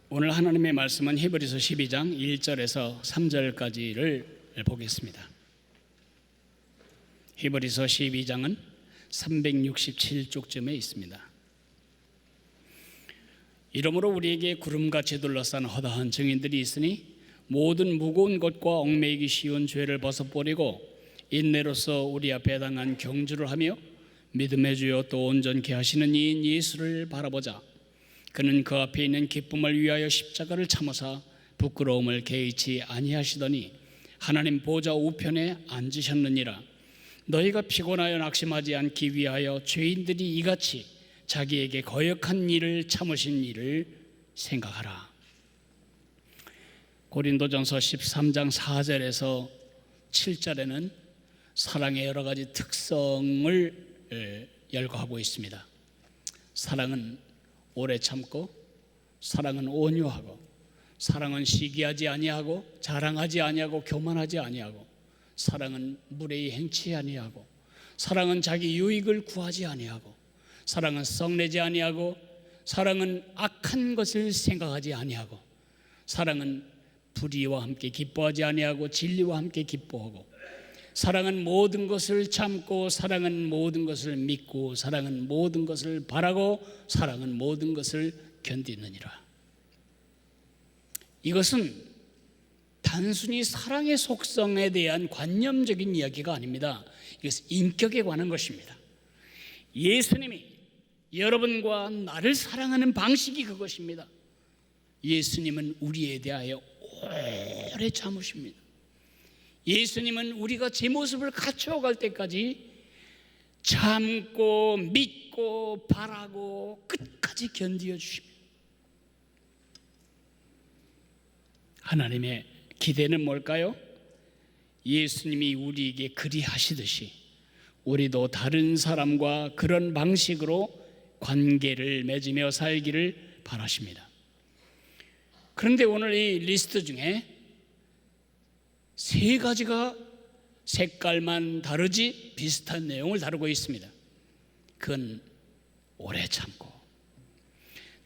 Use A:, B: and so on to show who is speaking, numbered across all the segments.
A: 오늘 하나님의 말씀은 히브리서 12장 1절에서 3절까지를 보겠습니다. 히브리서 12장은 367쪽쯤에 있습니다. 이러므로 우리에게 구름같이 둘러싼 허다한 증인들이 있으니 모든 무거운 것과 얽매이기 쉬운 죄를 벗어버리고 인내로서 우리 앞에 당한 경주를 하며 믿음의 주요 또 온전케 하시는 이인 예수를 바라보자. 그는 그 앞에 있는 기쁨을 위하여 십자가를 참으사 부끄러움을 개의치 아니하시더니 하나님 보좌 우편에 앉으셨느니라. 너희가 피곤하여 낙심하지 않기 위하여 죄인들이 이같이 자기에게 거역한 일을 참으신 일을 생각하라. 고린도전서 13장 4절에서 7절에는 사랑의 여러 가지 특성을 열거하고 있습니다. 사랑은 오래 참고, 사랑은 온유하고, 사랑은 시기하지 아니하고, 자랑하지 아니하고, 교만하지 아니하고, 사랑은 무례히 행치 아니하고, 사랑은 자기 유익을 구하지 아니하고, 사랑은 썩내지 아니하고, 사랑은 악한 것을 생각하지 아니하고, 사랑은 불의와 함께 기뻐하지 아니하고 진리와 함께 기뻐하고, 사랑은 모든 것을 참고, 사랑은 모든 것을 믿고, 사랑은 모든 것을 바라고, 사랑은 모든 것을 견디느니라. 이것은 단순히 사랑의 속성에 대한 관념적인 이야기가 아닙니다. 이것은 인격에 관한 것입니다. 예수님이 여러분과 나를 사랑하는 방식이 그것입니다. 예수님은 우리에 대하여 오래 참으십니다. 예수님은 우리가 제 모습을 갖추어갈 때까지 참고 믿고 바라고 끝까지 견디어 주십니다. 하나님의 기대는 뭘까요? 예수님이 우리에게 그리 하시듯이 우리도 다른 사람과 그런 방식으로 관계를 맺으며 살기를 바라십니다. 그런데 오늘 이 리스트 중에 세 가지가 색깔만 다르지 비슷한 내용을 다루고 있습니다. 그건 오래 참고,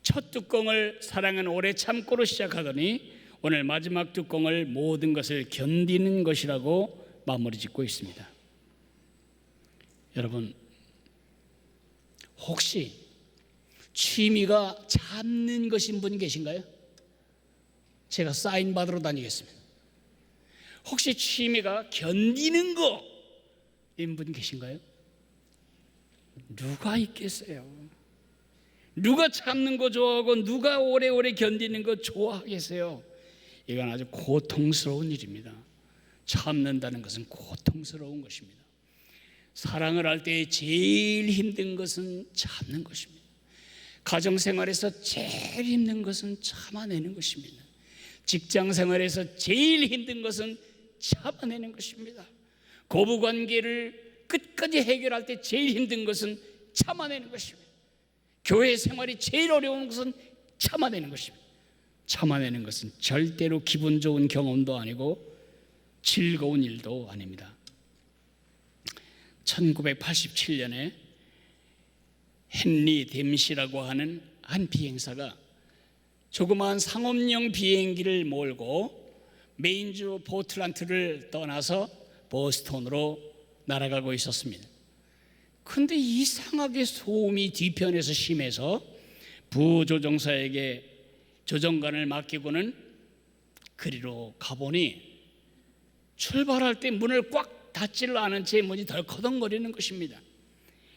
A: 첫 뚜껑을 사랑은 오래 참고로 시작하더니 오늘 마지막 뚜껑을 모든 것을 견디는 것이라고 마무리 짓고 있습니다. 여러분, 혹시 취미가 참는 것인 분 계신가요? 제가 사인 받으러 다니겠습니다. 혹시 취미가 견디는 거인 분 계신가요? 누가 있겠어요? 누가 참는 거 좋아하고 누가 오래오래 견디는 거 좋아하겠어요? 이건 아주 고통스러운 일입니다. 참는다는 것은 고통스러운 것입니다. 사랑을 할 때 제일 힘든 것은 참는 것입니다. 가정생활에서 제일 힘든 것은 참아내는 것입니다. 직장생활에서 제일 힘든 것은 참아내는 것입니다. 고부관계를 끝까지 해결할 때 제일 힘든 것은 참아내는 것입니다. 교회 생활이 제일 어려운 것은 참아내는 것입니다. 참아내는 것은 절대로 기분 좋은 경험도 아니고 즐거운 일도 아닙니다. 1987년에 헨리 댐시라고 하는 한 비행사가 조그마한 상업용 비행기를 몰고 메인주 포틀란트를 떠나서 보스턴으로 날아가고 있었습니다. 그런데 이상하게 소음이 뒤편에서 심해서 부조종사에게 조종관을 맡기고는 그리로 가보니 출발할 때 문을 꽉 닫지를 않은 채 문이 덜커덩거리는 것입니다.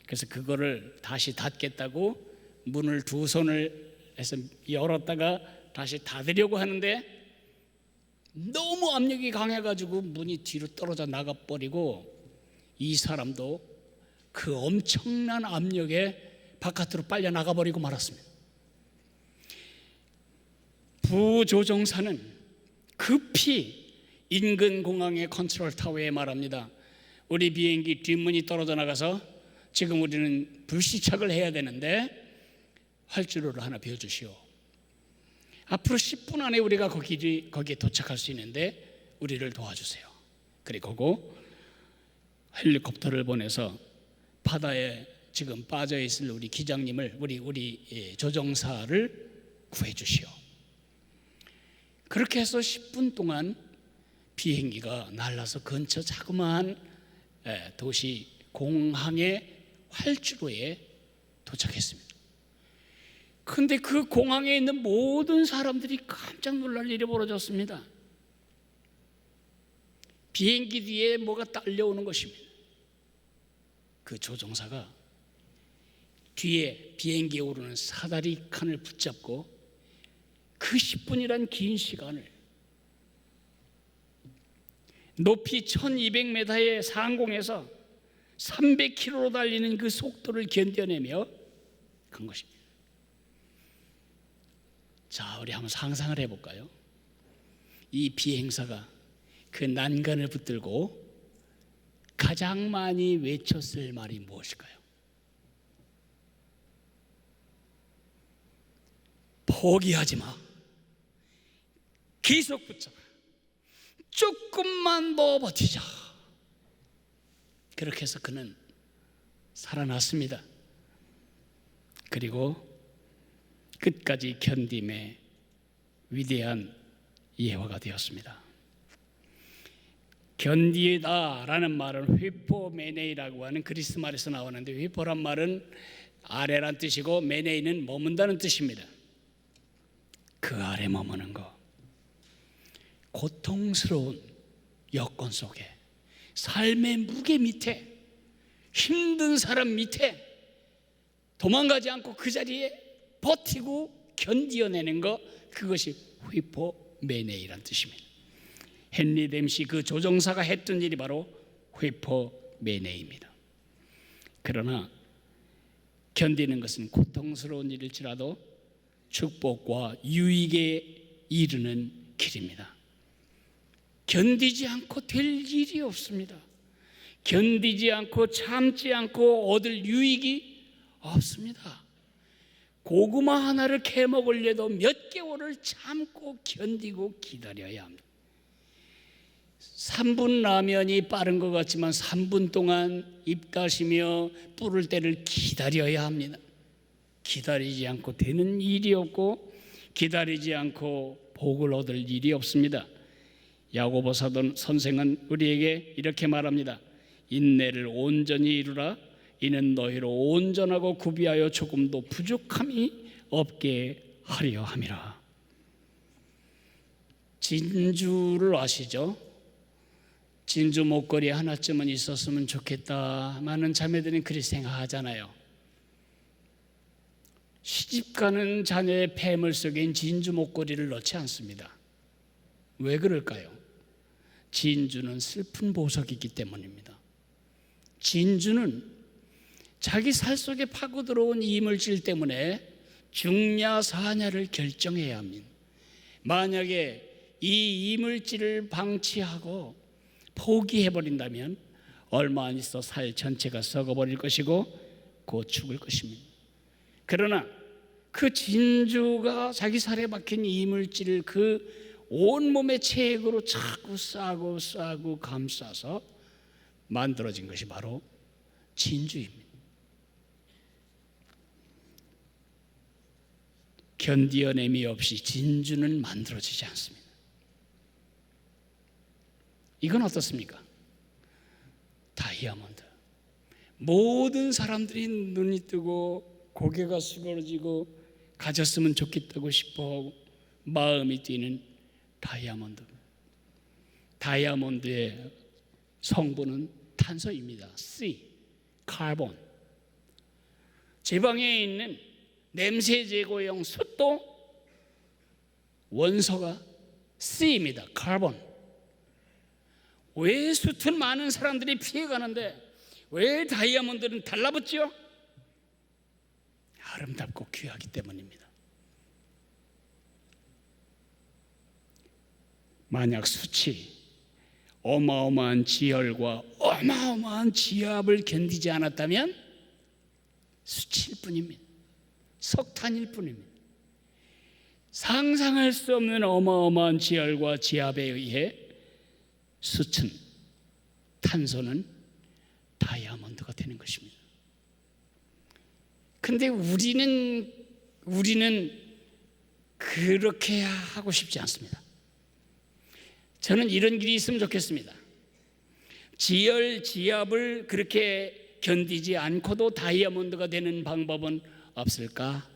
A: 그래서 그거를 다시 닫겠다고 문을 두 손을 해서 열었다가 다시 닫으려고 하는데 너무 압력이 강해가지고 문이 뒤로 떨어져 나가버리고 이 사람도 그 엄청난 압력에 바깥으로 빨려 나가버리고 말았습니다. 부조종사는 급히 인근 공항의 컨트롤 타워에 말합니다. 우리 비행기 뒷문이 떨어져 나가서 지금 우리는 불시착을 해야 되는데 활주로를 하나 비워주시오. 앞으로 10분 안에 우리가 거기에 도착할 수 있는데 우리를 도와주세요. 그리고 헬리콥터를 보내서 바다에 지금 빠져 있을 우리 기장님을 우리 조종사를 구해 주시오. 그렇게 해서 10분 동안 비행기가 날아서 근처 자그마한 도시 공항의 활주로에 도착했습니다. 그런데 그 공항에 있는 모든 사람들이 깜짝 놀랄 일이 벌어졌습니다. 비행기 뒤에 뭐가 딸려오는 것입니다. 그 조종사가 뒤에 비행기에 오르는 사다리 칸을 붙잡고 그 10분이란 긴 시간을 높이 1200m의 상공에서 300km로 달리는 그 속도를 견뎌내며 간 것입니다. 자, 우리 한번 상상을 해볼까요? 이 비행사가 그 난간을 붙들고 가장 많이 외쳤을 말이 무엇일까요? 포기하지 마. 계속 붙잡아. 조금만 더 버티자. 그렇게 해서 그는 살아났습니다. 그리고 끝까지 견딤의 위대한 예화가 되었습니다. 견디다라는 말은 휘포메네이라고 하는 그리스 말에서 나오는데, 휘포란 말은 아래란 뜻이고 메네이는 머문다는 뜻입니다. 그 아래 머무는 거, 고통스러운 여건 속에, 삶의 무게 밑에, 힘든 사람 밑에 도망가지 않고 그 자리에 버티고 견디어내는 거, 그것이 휘포메네이란 뜻입니다. 헨리 댐시 그 조종사가 했던 일이 바로 휘포메네이입니다. 그러나 견디는 것은 고통스러운 일일지라도 축복과 유익에 이르는 길입니다. 견디지 않고 될 일이 없습니다. 견디지 않고 참지 않고 얻을 유익이 없습니다. 고구마 하나를 캐 먹으려도 몇 개월을 참고 견디고 기다려야 합니다. 3분 라면이 빠른 것 같지만 3분 동안 입 다시며 불을 때를 기다려야 합니다. 기다리지 않고 되는 일이 없고 기다리지 않고 복을 얻을 일이 없습니다. 야고보 사도 선생은 우리에게 이렇게 말합니다. 인내를 온전히 이루라. 이는 너희로 온전하고 구비하여 조금도 부족함이 없게 하려 함이라. 진주를 아시죠? 진주 목걸이 하나쯤은 있었으면 좋겠다. 많은 자매들은 그리 생각하잖아요. 시집가는 자녀의 폐물 속엔 진주 목걸이를 넣지 않습니다. 왜 그럴까요? 진주는 슬픈 보석이기 때문입니다. 진주는 자기 살 속에 파고 들어온 이물질 때문에 죽냐 사냐를 결정해야 합니다. 만약에 이 이물질을 방치하고 포기해버린다면 얼마 안 있어 살 전체가 썩어버릴 것이고 곧 죽을 것입니다. 그러나 그 진주가 자기 살에 박힌 이물질을 그 온몸의 체액으로 자꾸 싸고 감싸서 만들어진 것이 바로 진주입니다. 견디어냄이 없이 진주는 만들어지지 않습니다. 이건 어떻습니까? 다이아몬드. 모든 사람들이 눈이 뜨고 고개가 수그러지고 가졌으면 좋겠다고 싶어하고 마음이 뛰는 다이아몬드. 다이아몬드의 성분은 탄소입니다. C, 카본. 지방에 있는 냄새 제거용 숯도 원소가 C입니다. 카본. 왜 숯은 많은 사람들이 피해가는데 왜 다이아몬드는 달라붙죠? 아름답고 귀하기 때문입니다. 만약 숯이 어마어마한 지열과 어마어마한 지압을 견디지 않았다면 숯일 뿐입니다. 석탄일 뿐입니다. 상상할 수 없는 어마어마한 지열과 지압에 의해 숯은, 탄소는 다이아몬드가 되는 것입니다. 근데 우리는 그렇게 하고 싶지 않습니다. 저는 이런 길이 있으면 좋겠습니다. 지압을 그렇게 견디지 않고도 다이아몬드가 되는 방법은 없을까?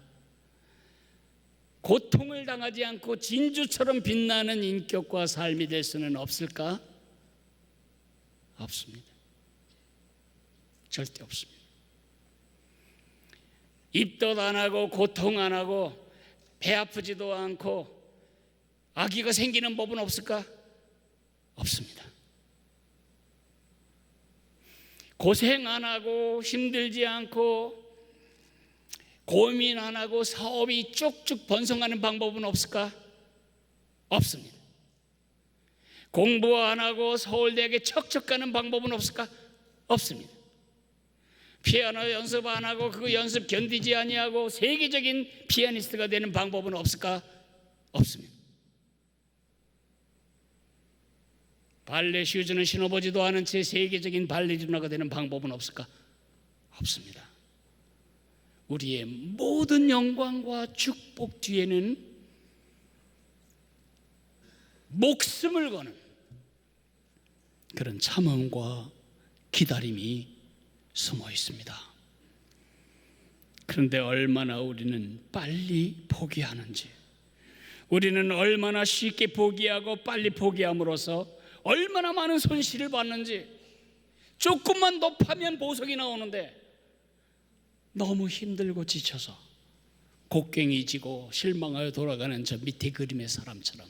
A: 고통을 당하지 않고 진주처럼 빛나는 인격과 삶이 될 수는 없을까? 없습니다. 절대 없습니다. 입덧 안 하고 고통 안 하고 배 아프지도 않고 아기가 생기는 법은 없을까? 없습니다. 고생 안 하고 힘들지 않고 고민 안 하고 사업이 쭉쭉 번성하는 방법은 없을까? 없습니다. 공부 안 하고 서울대학에 척척 가는 방법은 없을까? 없습니다. 피아노 연습 안 하고 그 연습 견디지 아니하고 세계적인 피아니스트가 되는 방법은 없을까? 없습니다. 발레 슈즈는 신어보지도 않은 채 세계적인 발레리나가 되는 방법은 없을까? 없습니다. 우리의 모든 영광과 축복 뒤에는 목숨을 거는 그런 참음과 기다림이 숨어 있습니다. 그런데 얼마나 우리는 빨리 포기하는지, 우리는 얼마나 쉽게 포기하고 빨리 포기함으로써 얼마나 많은 손실을 받는지, 조금만 더 파면 보석이 나오는데 너무 힘들고 지쳐서 곡괭이 지고 실망하여 돌아가는 저 밑에 그림의 사람처럼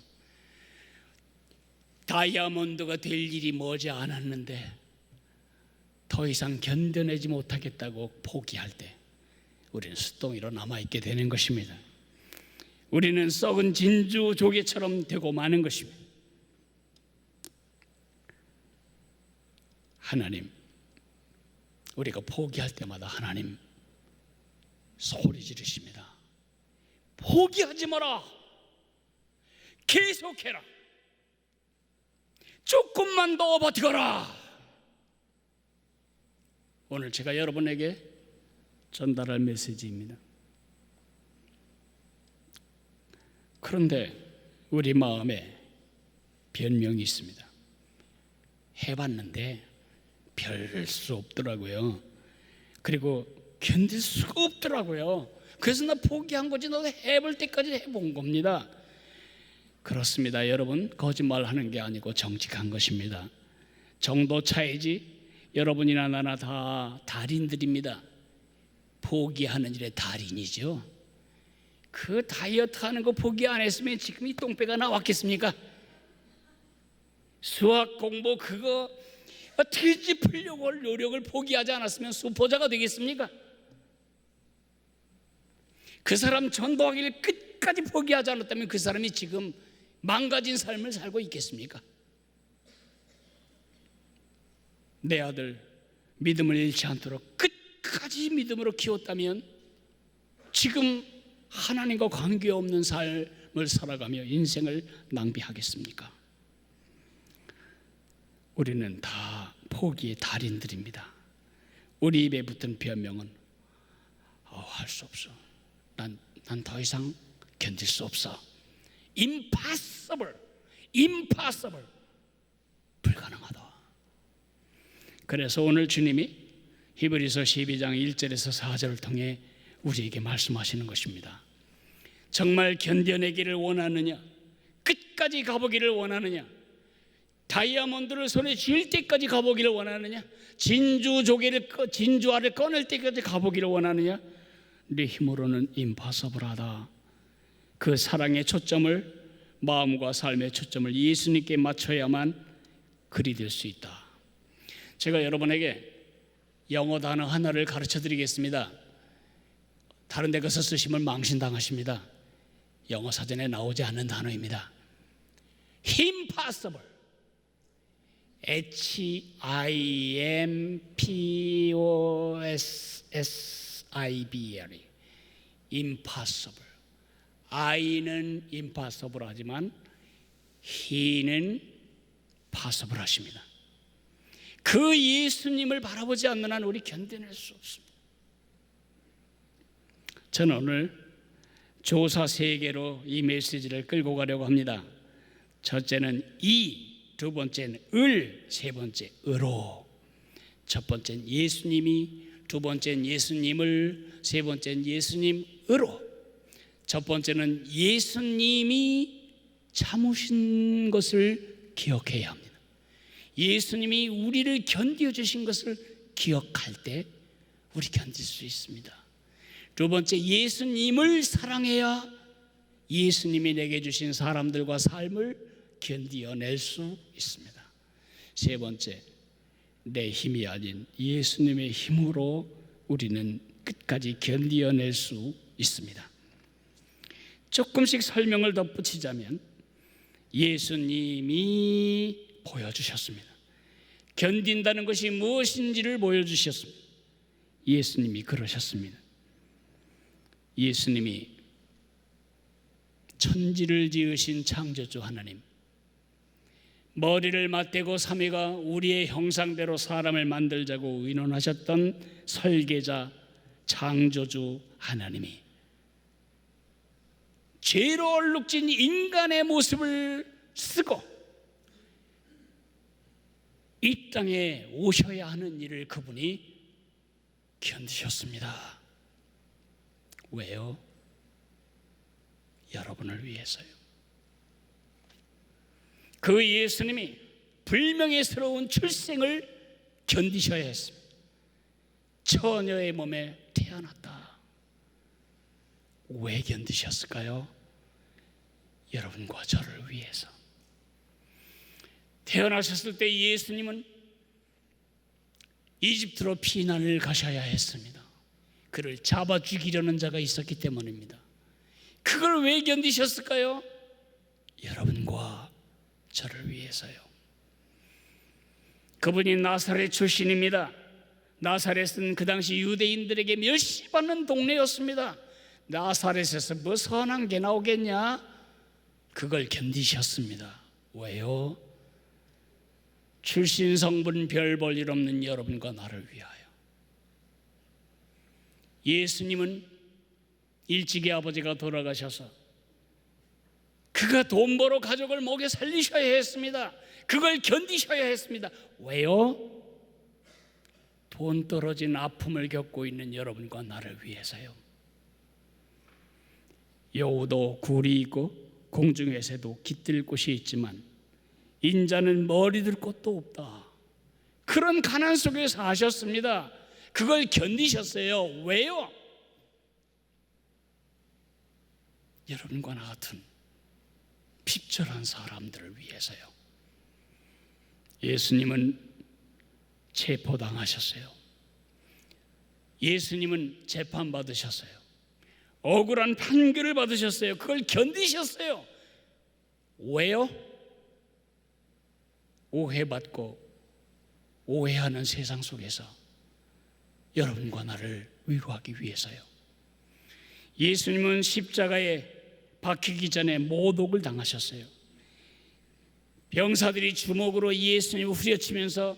A: 다이아몬드가 될 일이 머지 않았는데 더 이상 견뎌내지 못하겠다고 포기할 때 우리는 숫덩이로 남아있게 되는 것입니다. 우리는 썩은 진주 조개처럼 되고 마는 것입니다. 하나님, 우리가 포기할 때마다 하나님 소리 지르십니다. 포기하지 마라. 계속해라. 조금만 더 버티거라. 오늘 제가 여러분에게 전달할 메시지입니다. 그런데 우리 마음에 변명이 있습니다. 해봤는데 별 수 없더라고요. 그리고 견딜 수가 없더라고요. 그래서 나 포기한 거지, 나도 해볼 때까지 해본 겁니다. 그렇습니다. 여러분, 거짓말하는 게 아니고 정직한 것입니다. 정도 차이지 여러분이나 나나 다 달인들입니다. 포기하는 일의 달인이죠. 그 다이어트 하는 거 포기 안 했으면 지금 이 똥배가 나왔겠습니까? 수학 공부 그거 뒤집으려고 할 노력을 포기하지 않았으면 수포자가 되겠습니까? 그 사람 전도하기를 끝까지 포기하지 않았다면 그 사람이 지금 망가진 삶을 살고 있겠습니까? 내 아들 믿음을 잃지 않도록 끝까지 믿음으로 키웠다면 지금 하나님과 관계없는 삶을 살아가며 인생을 낭비하겠습니까? 우리는 다 포기의 달인들입니다. 우리 입에 붙은 변명은 할 수 없어. 난 더 이상 견딜 수 없어. Impossible. 불가능하다. 그래서 오늘 주님이 히브리서 12장 1절에서 4절을 통해 우리에게 말씀하시는 것입니다. 정말 견뎌내기를 원하느냐? 끝까지 가보기를 원하느냐? 다이아몬드를 손에 쥘 때까지 가보기를 원하느냐? 진주알을 꺼낼 때까지 가보기를 원하느냐? 네 힘으로는 임파서블하다. 그 사랑의 초점을, 마음과 삶의 초점을 예수님께 맞춰야만 그리 될 수 있다. 제가 여러분에게 영어 단어 하나를 가르쳐 드리겠습니다. 다른 데 가서 쓰시면 망신당하십니다. 영어 사전에 나오지 않는 단어입니다. impossible. HIMPOSSIBLE. impossible. I는 impossible 하지만 He는 possible 하십니다. 그 예수님을 바라보지 않는 한 우리 견뎌낼 수 없습니다. 저는 오늘 조사 3개로 이 메시지를 끌고 가려고 합니다. 첫째는 이 두 번째는 을, 세 번째 으로. 첫 번째는 예수님이, 두 번째는 예수님을, 세 번째는 예수님으로. 첫 번째는 예수님이 참으신 것을 기억해야 합니다. 예수님이 우리를 견디어 주신 것을 기억할 때 우리 견딜 수 있습니다. 두 번째, 예수님을 사랑해야 예수님이 내게 주신 사람들과 삶을 견디어낼 수 있습니다. 세 번째, 내 힘이 아닌 예수님의 힘으로 우리는 끝까지 견디어낼 수 있습니다. 조금씩 설명을 덧붙이자면 예수님이 보여주셨습니다. 견딘다는 것이 무엇인지를 보여주셨습니다. 예수님이 그러셨습니다. 예수님이 천지를 지으신 창조주 하나님, 머리를 맞대고 삼위가 우리의 형상대로 사람을 만들자고 의논하셨던 설계자 창조주 하나님이 죄로 얼룩진 인간의 모습을 쓰고 이 땅에 오셔야 하는 일을 그분이 견디셨습니다. 왜요? 여러분을 위해서요. 그 예수님이 불명예스러운 출생을 견디셔야 했습니다. 처녀의 몸에 태어났다. 왜 견디셨을까요? 여러분과 저를 위해서. 태어나셨을 때 예수님은 이집트로 피난을 가셔야 했습니다. 그를 잡아 죽이려는 자가 있었기 때문입니다. 그걸 왜 견디셨을까요? 여러분과 저를 위해서요. 그분이 나사렛 출신입니다. 나사렛은 그 당시 유대인들에게 멸시받는 동네였습니다. 나사렛에서 뭐 선한 게 나오겠냐? 그걸 견디셨습니다. 왜요? 출신 성분 별 볼 일 없는 여러분과 나를 위하여. 예수님은 일찍이 아버지가 돌아가셔서 그가 돈 벌어 가족을 먹여 살리셔야 했습니다. 그걸 견디셔야 했습니다. 왜요? 돈 떨어진 아픔을 겪고 있는 여러분과 나를 위해서요. 여우도 굴이 있고 공중의 새도 깃들 곳이 있지만 인자는 머리 들 곳도 없다. 그런 가난 속에 사셨습니다. 그걸 견디셨어요. 왜요? 여러분과 나 같은 핍절한 사람들을 위해서요. 예수님은 체포당하셨어요. 예수님은 재판받으셨어요. 억울한 판결을 받으셨어요. 그걸 견디셨어요. 왜요? 오해받고 오해하는 세상 속에서 여러분과 나를 위로하기 위해서요. 예수님은 십자가에 박히기 전에 모독을 당하셨어요. 병사들이 주먹으로 예수님을 후려치면서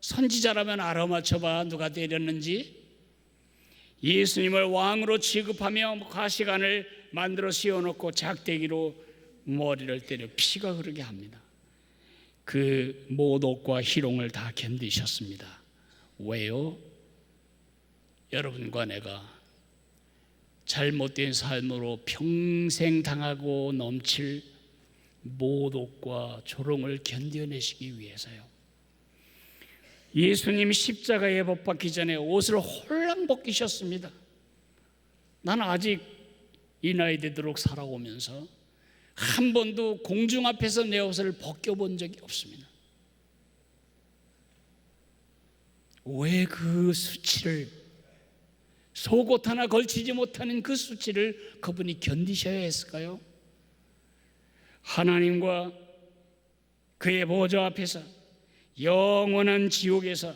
A: 선지자라면 알아맞혀봐 누가 때렸는지. 예수님을 왕으로 취급하며 가시관을 만들어 씌워놓고 작대기로 머리를 때려 피가 흐르게 합니다. 그 모독과 희롱을 다 견디셨습니다. 왜요? 여러분과 내가 잘못된 삶으로 평생 당하고 넘칠 모독과 조롱을 견뎌내시기 위해서요. 예수님 십자가에 못 박기 전에 옷을 홀랑 벗기셨습니다. 나는 아직 이 나이 되도록 살아오면서 한 번도 공중 앞에서 내 옷을 벗겨본 적이 없습니다. 왜 그 수치를, 속옷 하나 걸치지 못하는 그 수치를 그분이 견디셔야 했을까요? 하나님과 그의 보좌 앞에서 영원한 지옥에서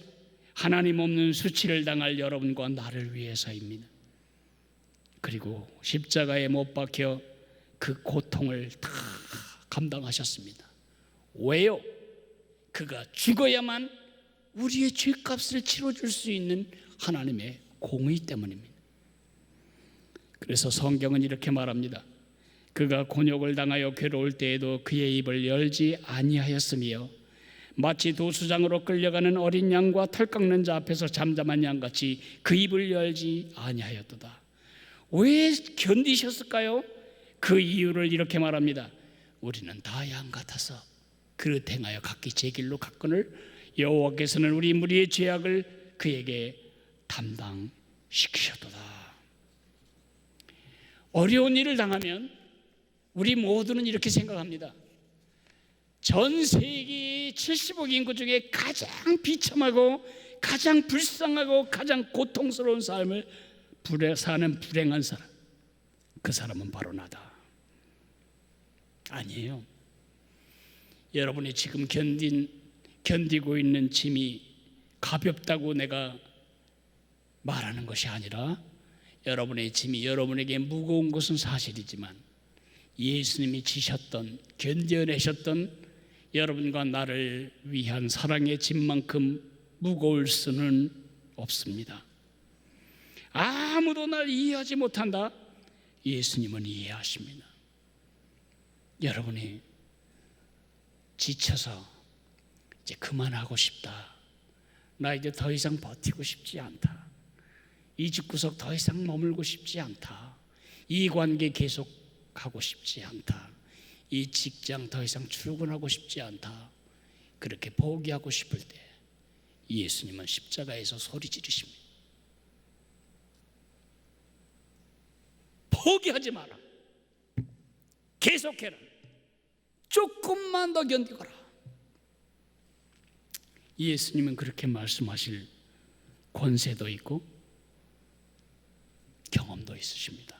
A: 하나님 없는 수치를 당할 여러분과 나를 위해서입니다. 그리고 십자가에 못 박혀 그 고통을 다 감당하셨습니다. 왜요? 그가 죽어야만 우리의 죄값을 치러줄 수 있는 하나님의 공의 때문입니다. 그래서 성경은 이렇게 말합니다. 그가 곤욕을 당하여 괴로울 때에도 그의 입을 열지 아니하였으며 마치 도수장으로 끌려가는 어린 양과 털 깎는 자 앞에서 잠잠한 양같이 그 입을 열지 아니하였도다. 왜 견디셨을까요? 그 이유를 이렇게 말합니다. 우리는 다 양 같아서 그릇 행하여 각기 제 길로 갔거늘 여호와께서는 우리 무리의 죄악을 그에게 담당시키셨도다. 어려운 일을 당하면 우리 모두는 이렇게 생각합니다. 전 세계 70억 인구 중에 가장 비참하고 가장 불쌍하고 가장 고통스러운 삶을 사는 불행한 사람, 그 사람은 바로 나다. 아니에요. 여러분이 지금 견디고 있는 짐이 가볍다고 내가 말하는 것이 아니라 여러분의 짐이 여러분에게 무거운 것은 사실이지만 예수님이 지셨던, 견뎌내셨던 여러분과 나를 위한 사랑의 짐만큼 무거울 수는 없습니다. 아무도 날 이해하지 못한다. 예수님은 이해하십니다. 여러분이 지쳐서 이제 그만하고 싶다, 나 이제 더 이상 버티고 싶지 않다, 이 집구석 더 이상 머물고 싶지 않다, 이 관계 계속 가고 싶지 않다, 이 직장 더 이상 출근하고 싶지 않다, 그렇게 포기하고 싶을 때 예수님은 십자가에서 소리 지르십니다. 포기하지 마라. 계속해라. 조금만 더 견디거라. 예수님은 그렇게 말씀하실 권세도 있고 경험도 있으십니다.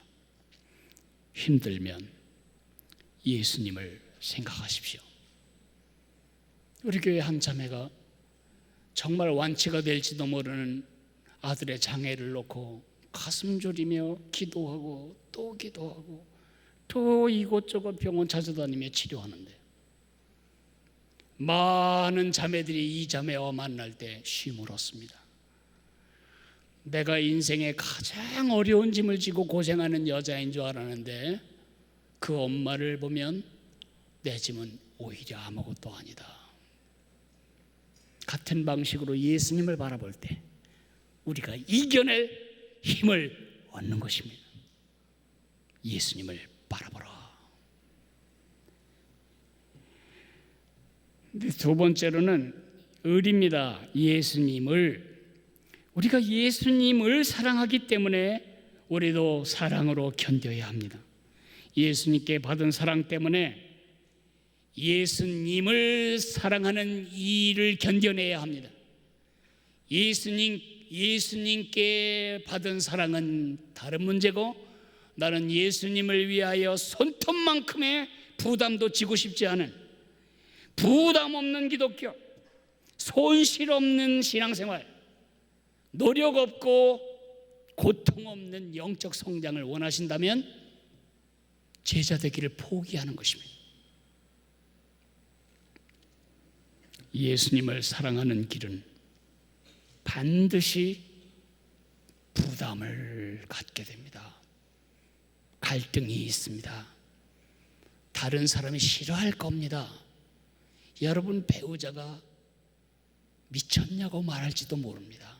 A: 힘들면 예수님을 생각하십시오. 우리 교회 한 자매가 정말 완치가 될지도 모르는 아들의 장애를 놓고 가슴 졸이며 기도하고 또 기도하고 또 이곳저곳 병원 찾아다니며 치료하는데 많은 자매들이 이 자매와 만날 때 쉼을 얻습니다. 내가 인생에 가장 어려운 짐을 지고 고생하는 여자인 줄 알았는데 그 엄마를 보면 내 짐은 오히려 아무것도 아니다. 같은 방식으로 예수님을 바라볼 때 우리가 이겨낼 힘을 얻는 것입니다. 예수님을 바라보라. 근데 두 번째로는 을입니다. 우리가 예수님을 사랑하기 때문에 우리도 사랑으로 견뎌야 합니다. 예수님께 받은 사랑 때문에 예수님을 사랑하는 일을 견뎌내야 합니다. 예수님께 받은 사랑은 다른 문제고 나는 예수님을 위하여 손톱만큼의 부담도 지고 싶지 않은 부담 없는 기독교, 손실 없는 신앙생활, 노력 없고 고통 없는 영적 성장을 원하신다면 제자 되기를 포기하는 것입니다. 예수님을 사랑하는 길은 반드시 부담을 갖게 됩니다. 갈등이 있습니다. 다른 사람이 싫어할 겁니다. 여러분 배우자가 미쳤냐고 말할지도 모릅니다.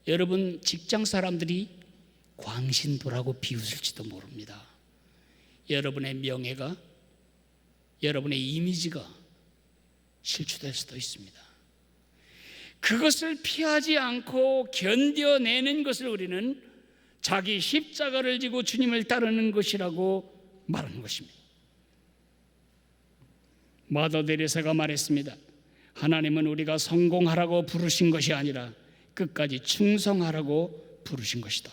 A: 여러분 직장 사람들이 광신도라고 비웃을지도 모릅니다. 여러분의 명예가, 여러분의 이미지가 실추될 수도 있습니다. 그것을 피하지 않고 견뎌내는 것을 우리는 자기 십자가를 지고 주님을 따르는 것이라고 말하는 것입니다. 마더 데레사가 말했습니다. 하나님은 우리가 성공하라고 부르신 것이 아니라 끝까지 충성하라고 부르신 것이다.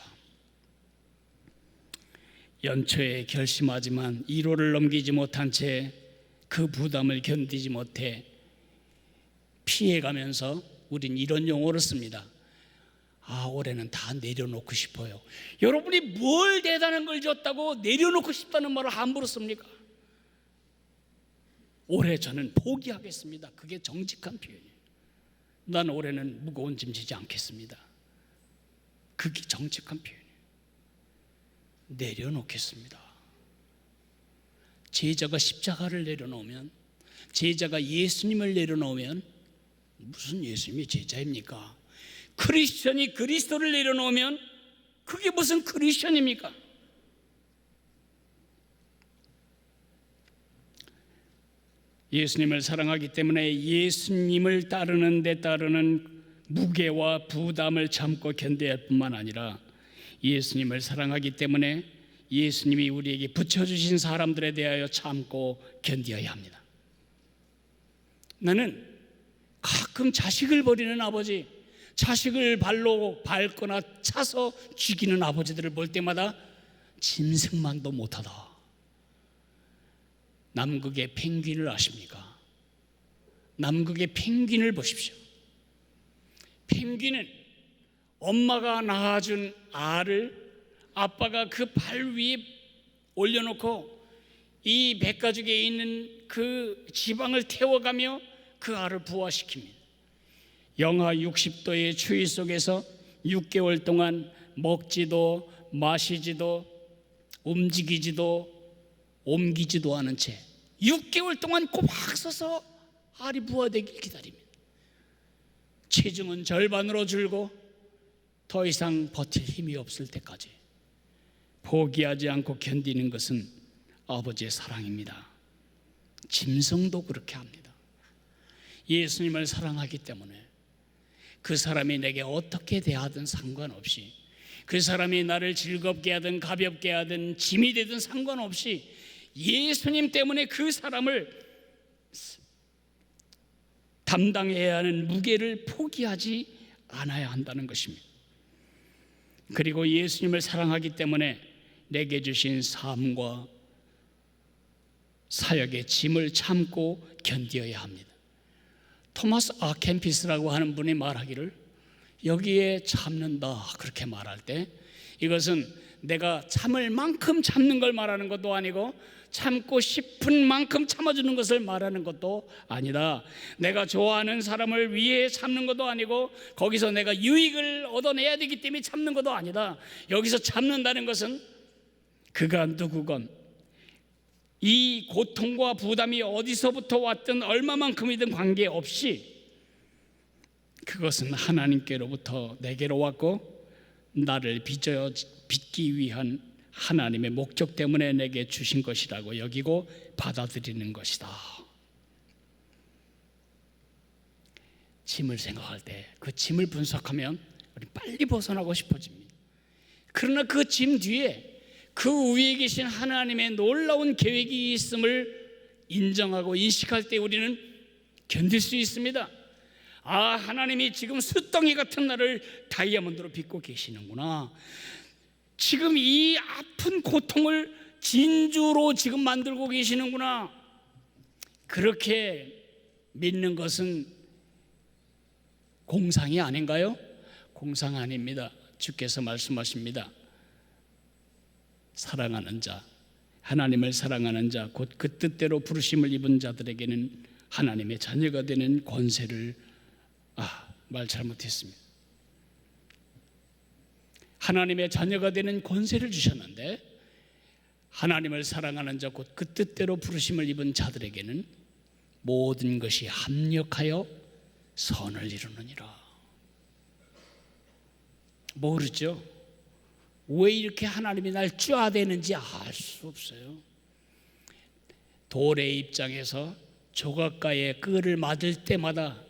A: 연초에 결심하지만 1호를 넘기지 못한 채 그 부담을 견디지 못해 피해가면서 우린 이런 용어를 씁니다. 올해는 다 내려놓고 싶어요. 여러분이 뭘 대단한 걸 줬다고 내려놓고 싶다는 말을 함부로 씁니까? 올해 저는 포기하겠습니다. 그게 정직한 표현이에요. 난 올해는 무거운 짐 지지 않겠습니다. 그게 정직한 표현이에요. 내려놓겠습니다. 제자가 십자가를 내려놓으면, 제자가 예수님을 내려놓으면 무슨 예수님이 제자입니까? 크리스천이 그리스도를 내려놓으면 그게 무슨 크리스천입니까? 예수님을 사랑하기 때문에 예수님을 따르는 데 따르는 무게와 부담을 참고 견뎌야 할 뿐만 아니라, 예수님을 사랑하기 때문에 예수님이 우리에게 붙여주신 사람들에 대하여 참고 견뎌야 합니다. 나는 가끔 자식을 버리는 아버지, 자식을 발로 밟거나 차서 죽이는 아버지들을 볼 때마다 짐승만도 못하다. 남극의 펭귄을 아십니까? 남극의 펭귄을 보십시오. 펭귄은 엄마가 낳아준 알을 아빠가 그 발 위에 올려놓고 이 백가죽에 있는 그 지방을 태워가며 그 알을 부화시킵니다. 영하 60도의 추위 속에서 6개월 동안 먹지도 마시지도 움직이지도 옮기지도 않은 채 6개월 동안 꼬박 서서 알이 부화되길 기다립니다. 체중은 절반으로 줄고 더 이상 버틸 힘이 없을 때까지 포기하지 않고 견디는 것은 아버지의 사랑입니다. 짐승도 그렇게 합니다. 예수님을 사랑하기 때문에 그 사람이 내게 어떻게 대하든 상관없이, 그 사람이 나를 즐겁게 하든 가볍게 하든 짐이 되든 상관없이 예수님 때문에 그 사람을 담당해야 하는 무게를 포기하지 않아야 한다는 것입니다. 그리고 예수님을 사랑하기 때문에 내게 주신 삶과 사역의 짐을 참고 견뎌야 합니다. 토마스 아켄피스라고 하는 분이 말하기를, 여기에 참는다 그렇게 말할 때 이것은 내가 참을 만큼 참는 걸 말하는 것도 아니고 참고 싶은 만큼 참아주는 것을 말하는 것도 아니다. 내가 좋아하는 사람을 위해 참는 것도 아니고 거기서 내가 유익을 얻어내야 되기 때문에 참는 것도 아니다. 여기서 참는다는 것은 그가 누구건 이 고통과 부담이 어디서부터 왔든 얼마만큼이든 관계없이 그것은 하나님께로부터 내게로 왔고 나를 빚기 위한 하나님의 목적 때문에 내게 주신 것이라고 여기고 받아들이는 것이다. 짐을 생각할 때 그 짐을 분석하면 우리 빨리 벗어나고 싶어집니다. 그러나 그 짐 뒤에 그 위에 계신 하나님의 놀라운 계획이 있음을 인정하고 인식할 때 우리는 견딜 수 있습니다. 아, 하나님이 지금 숫덩이 같은 나를 다이아몬드로 빚고 계시는구나. 지금 이 아픈 고통을 진주로 지금 만들고 계시는구나. 그렇게 믿는 것은 공상이 아닌가요? 공상 아닙니다. 주께서 말씀하십니다. 사랑하는 자, 하나님을 사랑하는 자, 곧 그 뜻대로 부르심을 입은 자들에게는 하나님의 자녀가 되는 권세를, 말 잘못했습니다. 하나님의 자녀가 되는 권세를 주셨는데, 하나님을 사랑하는 자, 곧 그 뜻대로 부르심을 입은 자들에게는 모든 것이 합력하여 선을 이루느니라. 모르죠? 왜 이렇게 하나님이 날 쥐어대는지 알 수 없어요. 돌의 입장에서 조각가의 끈을 맞을 때마다,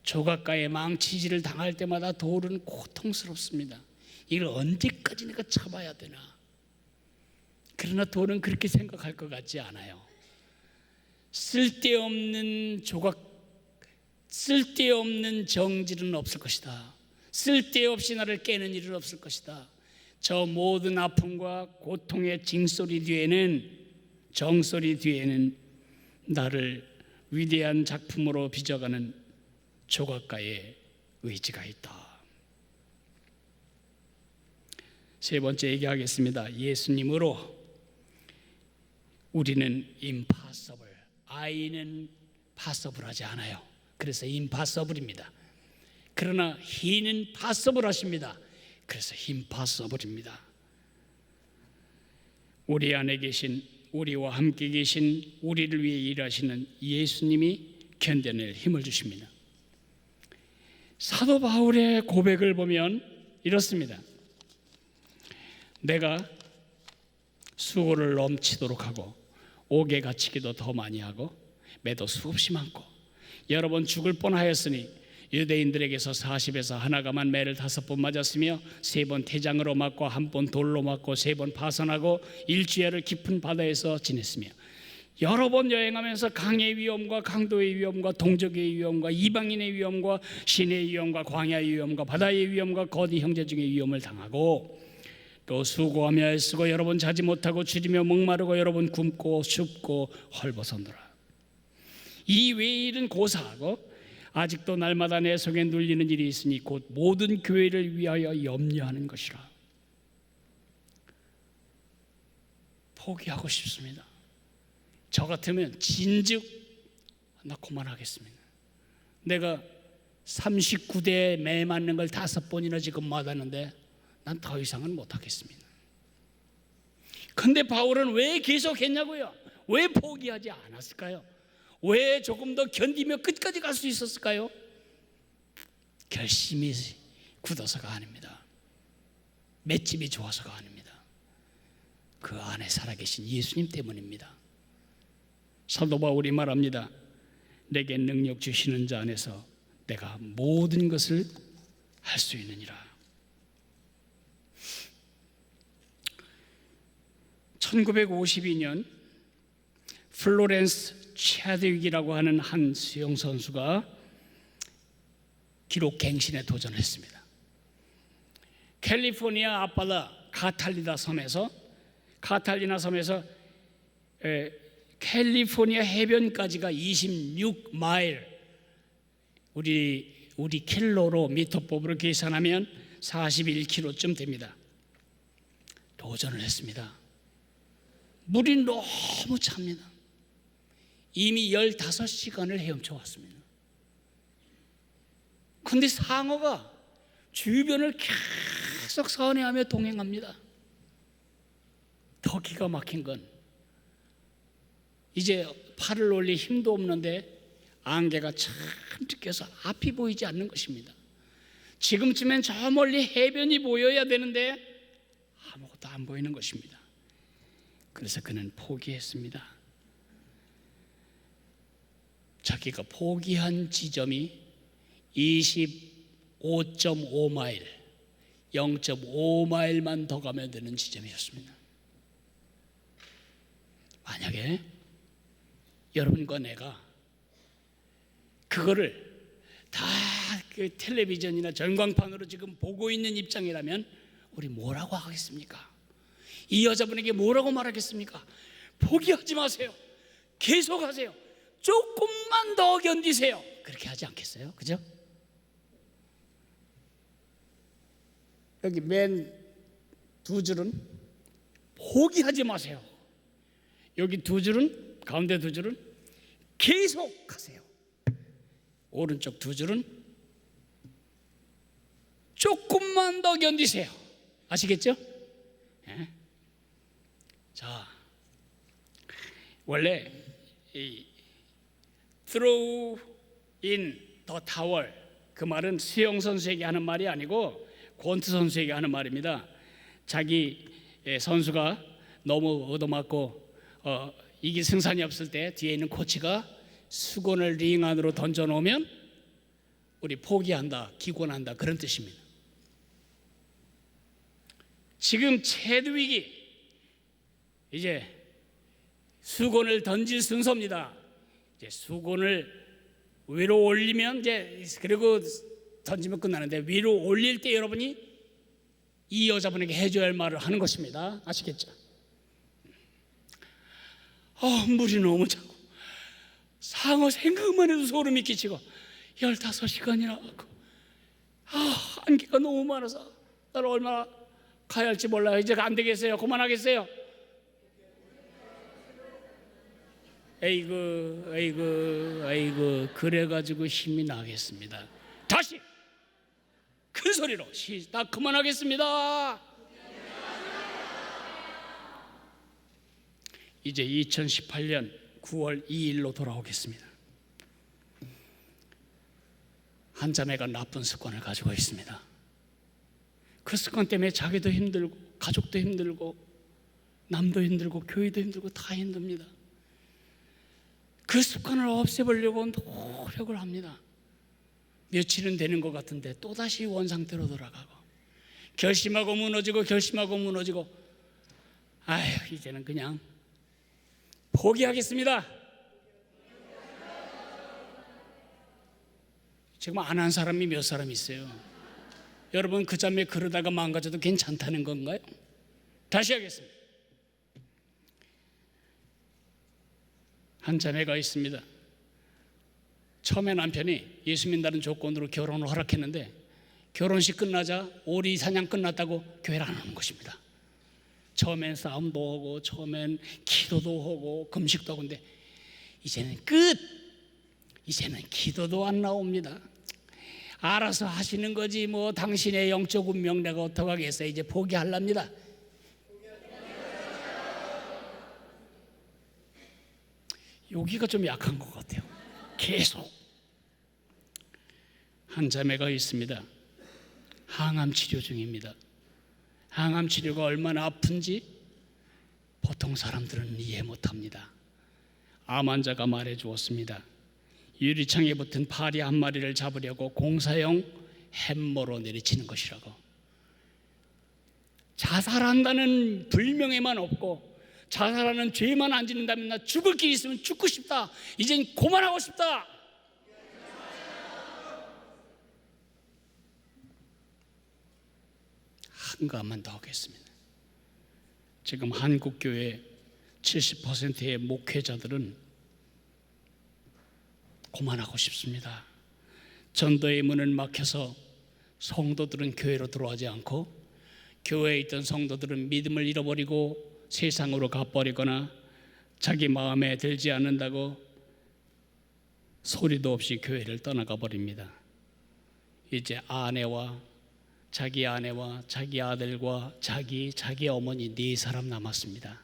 A: 조각가의 망치질을 당할 때마다 돌은 고통스럽습니다. 이걸 언제까지 내가 참아야 되나? 그러나 돌은 그렇게 생각할 것 같지 않아요. 쓸데없는 쓸데없는 정질은 없을 것이다. 쓸데없이 나를 깨는 일은 없을 것이다. 저 모든 아픔과 고통의 정소리 뒤에는 나를 위대한 작품으로 빚어가는 조각가의 의지가 있다. 세 번째 얘기하겠습니다. 예수님으로 우리는 impossible, I는 possible하지 않아요. 그래서 impossible입니다. 그러나 He는 possible 하십니다. 그래서 impossible입니다. 우리 안에 계신 우리와 함께 계신 우리를 위해 일하시는 예수님이 견뎌낼 힘을 주십니다. 사도 바울의 고백을 보면 이렇습니다. 내가 수고를 넘치도록 하고 옥에 갇히기도 더 많이 하고 매도 수없이 많고 여러 번 죽을 뻔하였으니 유대인들에게서 40에서 하나가만 매를 5번 맞았으며 3번 태장으로 맞고 1번 돌로 맞고 3번 파선하고 일주일을 깊은 바다에서 지냈으며 여러 번 여행하면서 강의 위험과 강도의 위험과 동족의 위험과 이방인의 위험과 신의 위험과 광야의 위험과 바다의 위험과 거디 형제 중의 위험을 당하고 또 수고하며 애쓰고 여러 번 자지 못하고 줄이며 목마르고 여러 번 굶고 춥고 헐벗었노라. 이 외의 일은 고사하고 아직도 날마다 내 속에 눌리는 일이 있으니 곧 모든 교회를 위하여 염려하는 것이라. 포기하고 싶습니다. 저 같으면 진즉 나 그만하겠습니다. 내가 39대에 매 맞는 걸 5번이나 지금 맞았는데 난 더 이상은 못하겠습니다. 근데 바울은 왜 계속했냐고요? 왜 포기하지 않았을까요? 왜 조금 더 견디며 끝까지 갈 수 있었을까요? 결심이 굳어서가 아닙니다. 맷집이 좋아서가 아닙니다. 그 안에 살아계신 예수님 때문입니다. 사도 바울이 말합니다. 내게 능력 주시는 자 안에서 내가 모든 것을 할 수 있느니라. 1952년 플로렌스 차드윅이라고 하는 한 수영 선수가 기록 갱신에 도전했습니다. 캘리포니아 앞바다 카탈리나 섬에서 캘리포니아 해변까지가 26마일, 우리 킬로로 미터법으로 계산하면 41km쯤 됩니다. 도전을 했습니다. 물이 너무 찹니다. 이미 15시간을 헤엄쳐 왔습니다. 그런데 상어가 주변을 계속 선회하며 동행합니다. 더 기가 막힌 건 이제 팔을 올릴 힘도 없는데 안개가 잔뜩 껴서 앞이 보이지 않는 것입니다. 지금쯤엔 저 멀리 해변이 보여야 되는데 아무것도 안 보이는 것입니다. 그래서 그는 포기했습니다. 자기가 포기한 지점이 25.5마일, 0.5마일만 더 가면 되는 지점이었습니다. 만약에 여러분과 내가 그거를 다 그 텔레비전이나 전광판으로 지금 보고 있는 입장이라면 우리 뭐라고 하겠습니까? 이 여자분에게 뭐라고 말하겠습니까? 포기하지 마세요. 계속하세요. 조금만 더 견디세요. 그렇게 하지 않겠어요? 그죠? 여기 맨 2줄은 포기하지 마세요. 여기 2줄은, 가운데 2줄은 계속하세요. 오른쪽 2줄은 조금만 더 견디세요. 아시겠죠? 네. 자, 원래 이 throw in the towel, 그 말은 수영 선수에게 하는 말이 아니고 권투 선수에게 하는 말입니다. 자기 선수가 너무 얻어맞고 이게 승산이 없을 때 뒤에 있는 코치가 수건을 링 안으로 던져놓으면 우리 포기한다, 기권한다, 그런 뜻입니다. 지금 채드윅이 이제 수건을 던질 순서입니다. 이제 수건을 위로 올리면 이제 그리고 던지면 끝나는데 위로 올릴 때 여러분이 이 여자분에게 해줘야 할 말을 하는 것입니다. 아시겠죠? 물이 너무 차고 상어 생각만 해도 소름이 끼치고 15시간이나 하고 안개가 너무 많아서 나를 얼마나 가야 할지 몰라요. 이제 안 되겠어요. 그만하겠어요. 에이구 그래가지고 힘이 나겠습니다. 다시 큰 소리로 다 그만하겠습니다. 이제 2018년 9월 2일로 돌아오겠습니다. 한 자매가 나쁜 습관을 가지고 있습니다. 그 습관 때문에 자기도 힘들고 가족도 힘들고 남도 힘들고 교회도 힘들고 다 힘듭니다. 그 습관을 없애보려고 노력을 합니다. 며칠은 되는 것 같은데 또다시 원상태로 돌아가고 결심하고 무너지고 아휴, 이제는 그냥 포기하겠습니다. 지금 안 한 사람이 몇 사람 있어요? 여러분, 그 자매 그러다가 망가져도 괜찮다는 건가요? 다시 하겠습니다. 한 자매가 있습니다. 처음에 남편이 예수 믿는다는 조건으로 결혼을 허락했는데 결혼식 끝나자 오리 사냥 끝났다고 교회를 안 오는 것입니다. 처음엔 싸움도 하고 처음엔 기도도 하고 금식도 하고 근데 이제는 끝! 이제는 기도도 안 나옵니다. 알아서 하시는 거지 뭐 당신의 영적 운명 내가 어떡하겠어요. 이제 포기하랍니다. 여기가 좀 약한 것 같아요. 계속. 한 자매가 있습니다. 항암 치료 중입니다. 항암 치료가 얼마나 아픈지 보통 사람들은 이해 못합니다. 암 환자가 말해 주었습니다. 유리창에 붙은 파리 한 마리를 잡으려고 공사용 햄머로 내리치는 것이라고. 자살한다는 불명예만 없고 자살하는 죄만 안 짓는다면 나 죽을 길이 있으면 죽고 싶다. 이젠 그만하고 싶다. 한 가지만 더 하겠습니다. 지금 한국교회 70%의 목회자들은 그만하고 싶습니다. 전도의 문은 막혀서 성도들은 교회로 들어오지 않고 교회에 있던 성도들은 믿음을 잃어버리고 세상으로 가버리거나 자기 마음에 들지 않는다고 소리도 없이 교회를 떠나가 버립니다. 이제 자기 아내와 자기 아들과 자기 어머니 4사람 남았습니다.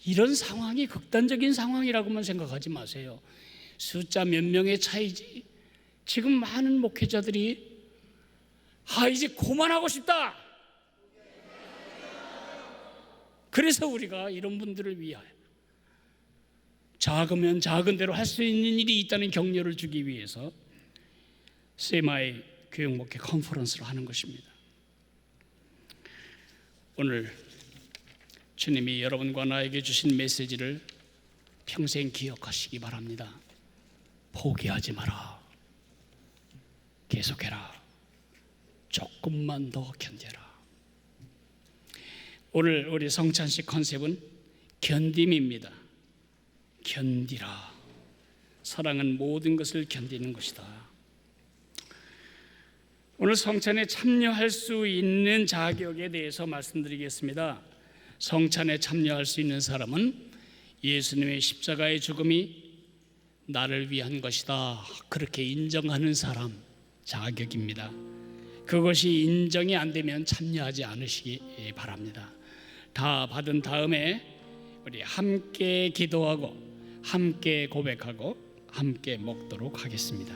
A: 이런 상황이 극단적인 상황이라고만 생각하지 마세요. 숫자 몇 명의 차이지. 지금 많은 목회자들이 이제 그만하고 싶다. 그래서 우리가 이런 분들을 위하여 작으면 작은 대로 할 수 있는 일이 있다는 격려를 주기 위해서 세마의 교육목회 컨퍼런스를 하는 것입니다. 오늘 주님이 여러분과 나에게 주신 메시지를 평생 기억하시기 바랍니다. 포기하지 마라. 계속해라. 조금만 더 견뎌라. 오늘 우리 성찬식 컨셉은 견딤입니다. 견디라. 사랑은 모든 것을 견디는 것이다. 오늘 성찬에 참여할 수 있는 자격에 대해서 말씀드리겠습니다. 성찬에 참여할 수 있는 사람은 예수님의 십자가의 죽음이 나를 위한 것이다. 그렇게 인정하는 사람 자격입니다. 그것이 인정이 안 되면 참여하지 않으시기 바랍니다. 다 받은 다음에 우리 함께 기도하고 함께 고백하고 함께 먹도록 하겠습니다.